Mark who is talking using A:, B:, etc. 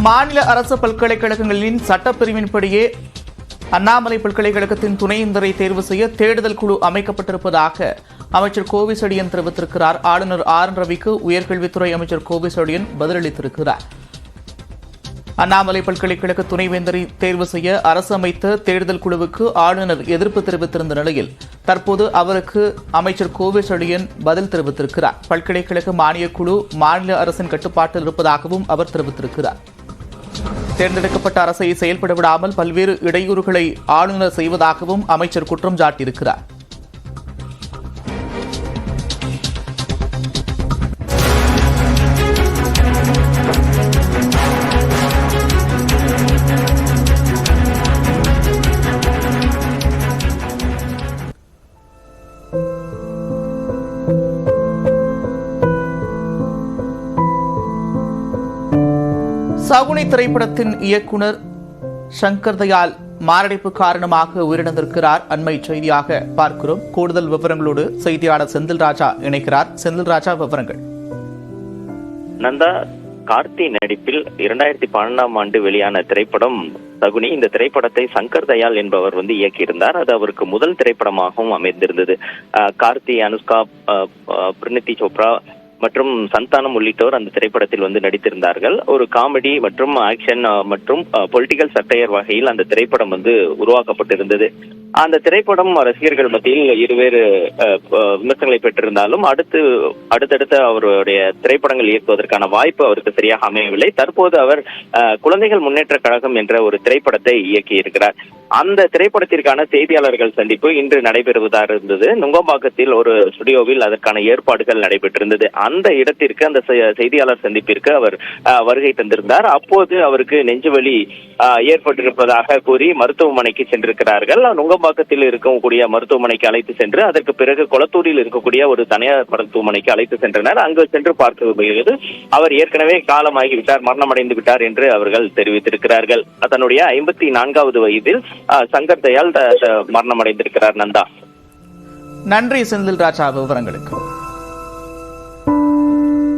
A: மாநில அரசு பல்கலைக்கழகங்களின் சட்டப்பிரிவின்படியே அண்ணாமலை பல்கலைக்கழகத்தின் துணைவேந்தரை தேர்வு செய்ய தேடுதல் குழு அமைக்கப்பட்டிருப்பதாக அமைச்சர் கோவிசெழியன் தெரிவித்திருக்கிறார். ஆளுநர் ஆர் என் ரவிக்கு உயர்கல்வித்துறை அமைச்சர் கோவிசெழியன் பதிலளித்திருக்கிறார். அண்ணாமலை பல்கலைக்கழக துணைவேந்தரை தேர்வு செய்ய அரசு அமைத்த தேடுதல் குழுவுக்கு ஆளுநர் எதிர்ப்பு தெரிவித்திருந்த நிலையில் தற்போது அவருக்கு அமைச்சர் கோவிசெழியன் பதில் தெரிவித்திருக்கிறார். பல்கலைக்கழக மானியக் குழு மாநில அரசின் கட்டுப்பாட்டில் இருப்பதாகவும் அவர் தெரிவித்திருக்கிறார். தேர்ந்தெடுக்கப்பட்ட அரசை செயல்பட விடாமல் பல்வேறு இடையூறுகளை ஆளுநர் செய்வதாகவும் அமைச்சர் குற்றம் சாட்டியிருக்கிறார். சகுனி திரைப்படத்தின் இயக்குனர் சங்கர் தயாள் மாரடைப்பு காரணமாக உயிரிழந்திருக்கிறார். அண்மை செய்தியாக பார்க்கிறோம். கூடுதல் விவரங்களோடு செய்தியாளர் செந்தில் ராஜா இணைக்கிறார். செந்தில் ராஜா, விவரங்கள்.
B: நந்தா, கார்த்தி நடிப்பில் 2012ஆம் ஆண்டு வெளியான திரைப்படம் சகுனி. இந்த திரைப்படத்தை சங்கர் தயாள் என்பவர் இயக்கியிருந்தார். அது அவருக்கு முதல் திரைப்படமாகவும் அமைந்திருந்தது. கார்த்தி, அனுஷ்கா, பிரினிதி சோப்ரா மற்றும் சந்தானம் உள்ளிட்டோர் அந்த திரைப்படத்தில் நடித்திருந்தார்கள். ஒரு காமெடி மற்றும் ஆக்ஷன் மற்றும் பொலிட்டிக்கல் சட்டையர் வகையில் அந்த திரைப்படம் உருவாக்கப்பட்டிருந்தது. அந்த திரைப்படம் ரசிகர்கள் மத்தியில் இருவேறு விமர்சனங்களை பெற்றிருந்தாலும் அடுத்தடுத்த அவருடைய திரைப்படங்கள் இயக்குவதற்கான வாய்ப்பு அவருக்கு சரியாக அமையவில்லை. தற்போது அவர் குழந்தைகள் முன்னேற்ற கழகம் என்ற ஒரு திரைப்படத்தை இயக்கியிருக்கிறார். அந்த திரைப்படத்திற்கான செய்தியாளர்கள் சந்திப்பு இன்று நடைபெறுவதாக இருந்தது. நுங்கம்பாக்கத்தில் ஒரு ஸ்டுடியோவில் அதற்கான ஏற்பாடுகள் நடைபெற்றிருந்தது. அந்த இடத்திற்கு, அந்த செய்தியாளர் சந்திப்பிற்கு அவர் வருகை தந்திருந்தார். அப்போது அவருக்கு நெஞ்சுவலி ஏற்பட்டிருப்பதாக கூறி மருத்துவமனைக்கு சென்றிருக்கிறார்கள். நுங்கம்பாக்கத்தில் இருக்கக்கூடிய மருத்துவமனைக்கு அழைத்து சென்று அதற்கு பிறகு கொளத்தூரில் இருக்கக்கூடிய ஒரு தனியார் மருத்துவமனைக்கு அழைத்து சென்றனர். அங்கு சென்று பார்க்கும்போது அவர் ஏற்கனவே காலமாகிவிட்டார், மரணமடைந்து விட்டார் என்று அவர்கள் தெரிவித்திருக்கிறார்கள். தன்னுடைய 54வது வயதில் சங்கர் தயாள் மரணமடைந்திருக்கிறார். நந்தா,
A: நன்றி செந்தில் ராஜா விவரங்களுக்கு.